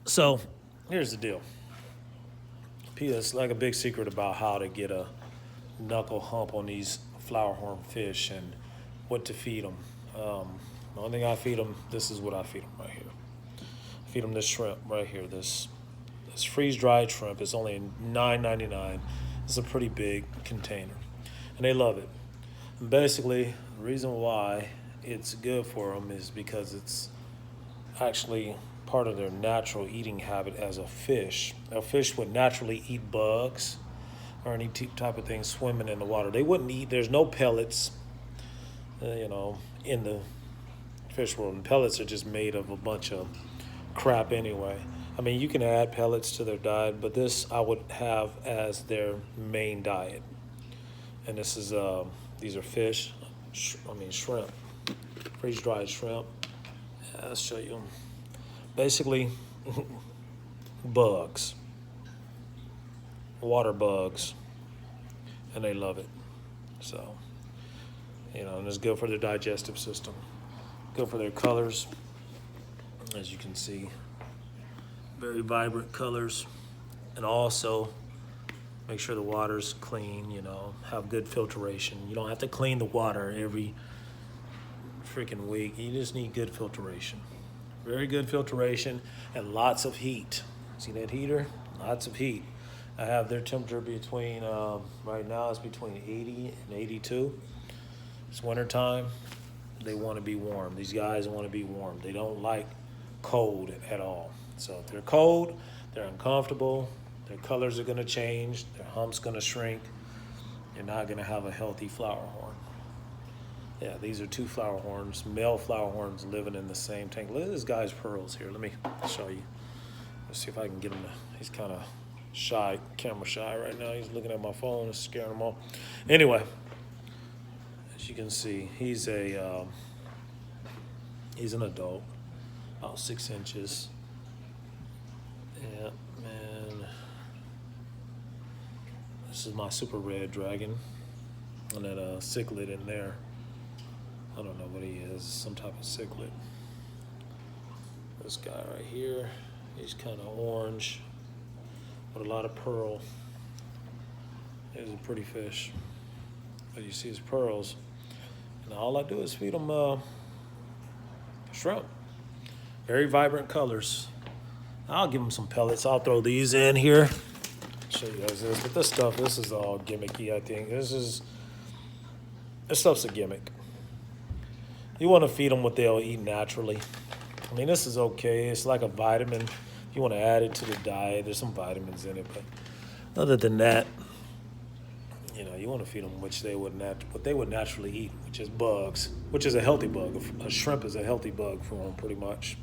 So here's the deal. It's like a big secret about how to get a knuckle hump on these flowerhorn fish and what to feed them. The only thing I feed them, this is what I feed them right here. I feed them this shrimp right here. This freeze dried shrimp is only $9.99. It's a pretty big container, and they love it. And basically, the reason why it's good for them is because it's actually part of their natural eating habit as a fish. A fish would naturally eat bugs or any type of thing swimming in the water. They wouldn't eat. There's no pellets, in the fish world. And pellets are just made of a bunch of crap anyway. I mean, you can add pellets to their diet, but this I would have as their main diet. And this is these are fish. Shrimp, freeze dried shrimp. Yeah, I'll show you. Basically, bugs, water bugs, and they love it. So, and it's good for their digestive system, good for their colors, as you can see, very vibrant colors, and also make sure the water's clean, have good filtration. You don't have to clean the water every freaking week. You just need good filtration. Very good filtration and lots of heat. See that heater? Lots of heat. I have their temperature between, right now it's between 80 and 82. It's wintertime. They want to be warm. These guys want to be warm. They don't like cold at all. So if they're cold, they're uncomfortable, their colors are going to change, their hump's going to shrink. You're not going to have a healthy flower horn. Yeah, these are two flower horns, male flower horns living in the same tank. Look at this guy's pearls here. Let me show you. Let's see if I can get him he's kind of shy, camera shy right now. He's looking at my phone, it's scaring him off. Anyway, as you can see, he's an adult, about 6 inches. Yeah, man. This is my super red dragon. And that cichlid in there. I don't know what he is, some type of cichlid. This guy right here, he's kind of orange with a lot of pearl. He's a pretty fish. But you see his pearls. And all I do is feed him shrimp. Very vibrant colors. I'll give him some pellets. I'll throw these in here. Show you guys this. But this is all gimmicky, I think. This stuff's a gimmick. You want to feed them what they'll eat naturally. I mean, this is okay. It's like a vitamin. If you want to add it to the diet, there's some vitamins in it. But other than that, you want to feed them what they would naturally eat, which is bugs, which is a healthy bug. A shrimp is a healthy bug for them, pretty much.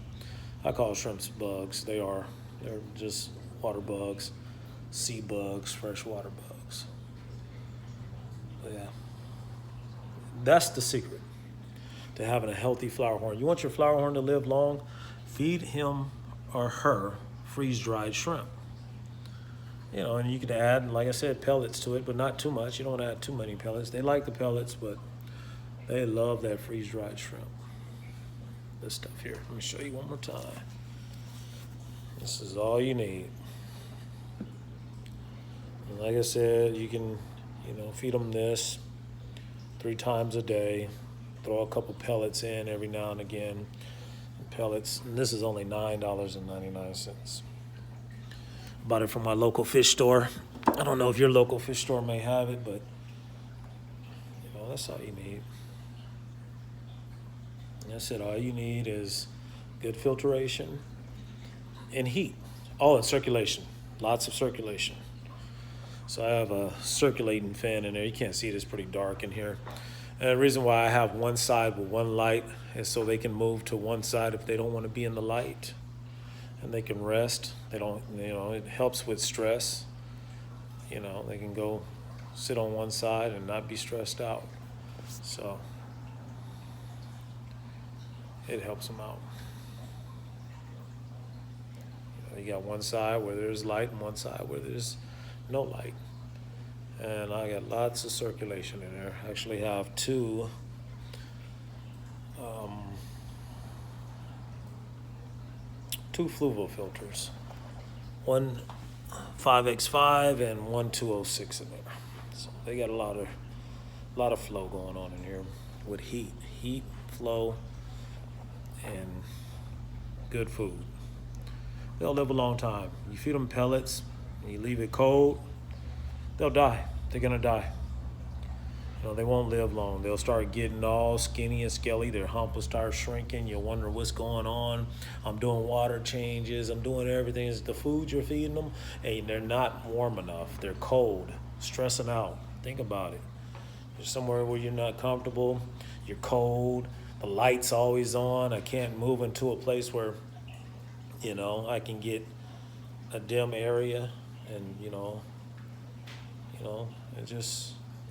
I call shrimps bugs. They're just water bugs, sea bugs, freshwater bugs. But yeah, that's the secret to having a healthy flower horn. You want your flower horn to live long? Feed him or her freeze-dried shrimp. And you can add, like I said, pellets to it, but not too much. You don't add too many pellets. They like the pellets, but they love that freeze-dried shrimp. This stuff here. Let me show you one more time. This is all you need. And like I said, you can, feed them this 3 times a day. Throw a couple pellets in every now and again. Pellets, and this is only $9.99. Bought it from my local fish store. I don't know if your local fish store may have it, but that's all you need. And that's it. All you need is good filtration and heat. Oh, and circulation. Lots of circulation. So I have a circulating fan in there. You can't see it. It's pretty dark in here. And the reason why I have one side with one light is so they can move to one side if they don't want to be in the light, and they can rest. They don't, it helps with stress. They can go sit on one side and not be stressed out. So it helps them out. You got one side where there's light and one side where there's no light. And I got lots of circulation in there. I actually have two two fluval filters, one 5x5 and one 206 in there. So they got a lot of flow going on in here with heat, flow, and good food. They'll live a long time. You feed them pellets, and you leave it cold, they'll die. They're gonna die. You know, they won't live long. They'll start getting all skinny and skelly. Their hump will start shrinking. You'll wonder what's going on. I'm doing water changes. I'm doing everything. It's the food you're feeding them, and they're not warm enough. They're cold, stressing out. Think about it. You're somewhere where you're not comfortable. You're cold. The light's always on. I can't move into a place where, you know, I can get a dim area, and you know,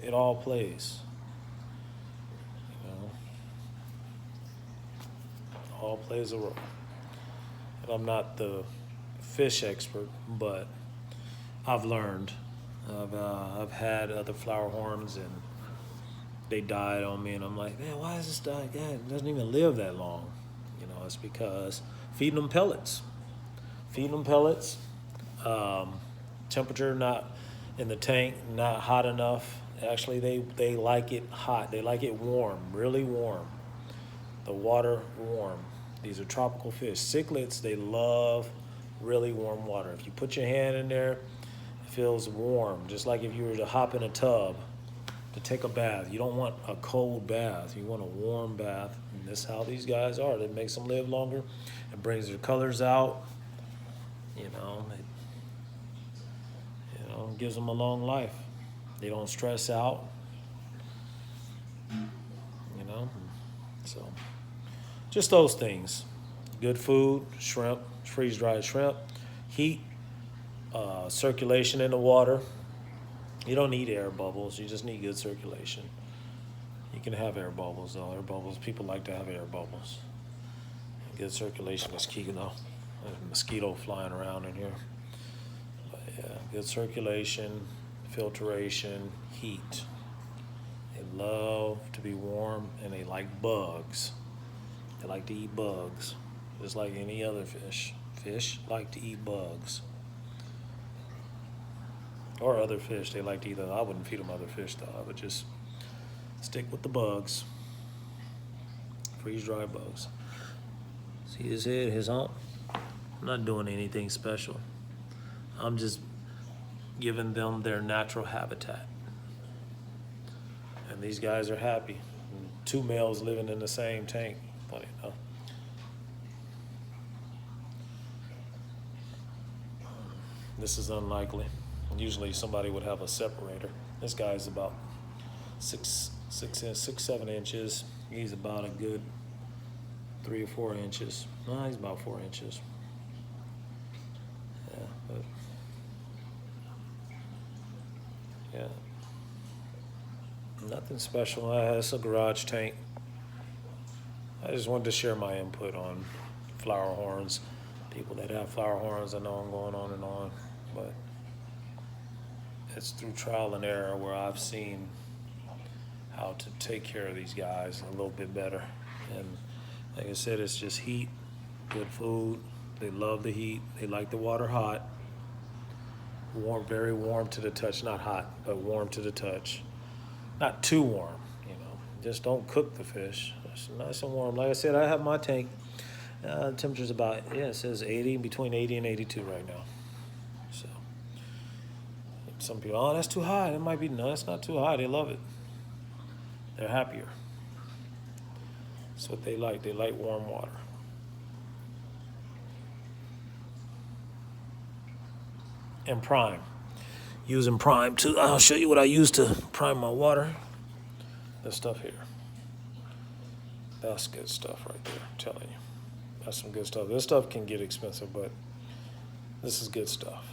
it all plays. You know, it all plays a role. And I'm not the fish expert, but I've learned. I've had other flowerhorns, and they died on me, and I'm like, man, why is this guy? It doesn't even live that long. You know, it's because feeding them pellets. Temperature not in the tank, not hot enough. Actually, they like it hot. They like it warm, really warm. The water warm. These are tropical fish. Cichlids, they love really warm water. If you put your hand in there, it feels warm, just like if you were to hop in a tub to take a bath. You don't want a cold bath. You want a warm bath. And that's how these guys are. It makes them live longer. It brings their colors out. You know, gives them a long life. They don't stress out. You know, so just those things. Good food, shrimp, freeze-dried shrimp, heat, circulation in the water. You don't need air bubbles. You just need good circulation. You can have air bubbles, though. Air bubbles, people like to have air bubbles. Good circulation is key, though. There's a mosquito flying around in here. But yeah, good circulation, filtration, heat. They love to be warm, and they like bugs. They like to eat bugs, just like any other fish. Fish like to eat bugs. Or other fish, they like to eat them. I wouldn't feed them other fish, though. I would just stick with the bugs. Freeze-dried bugs. See his head, his hump? I'm not doing anything special. I'm just giving them their natural habitat. And these guys are happy. Two males living in the same tank. Funny enough. This is unlikely. Usually somebody would have a separator. This guy's about 7 inches. He's about a good 3 or 4 inches. No, he's about 4 inches. Yeah, but yeah, nothing special. It's a garage tank. I just wanted to share my input on flowerhorns. People that have flowerhorns, I know I'm going on and on, but it's through trial and error where I've seen how to take care of these guys a little bit better. And like I said, it's just heat, good food. They love the heat. They like the water hot. Warm, very warm to the touch. Not hot, but warm to the touch. Not too warm, you know. Just don't cook the fish. It's nice and warm. Like I said, I have my tank. Temperature's about, it says 80, between 80 and 82 right now. So some people, oh, that's too high. It might be, no, it's not too high. They love it. They're happier. That's what they like. They like warm water. And prime. Using prime too. I'll show you what I use to prime my water. This stuff here. That's good stuff right there, I'm telling you. That's some good stuff. This stuff can get expensive, but this is good stuff.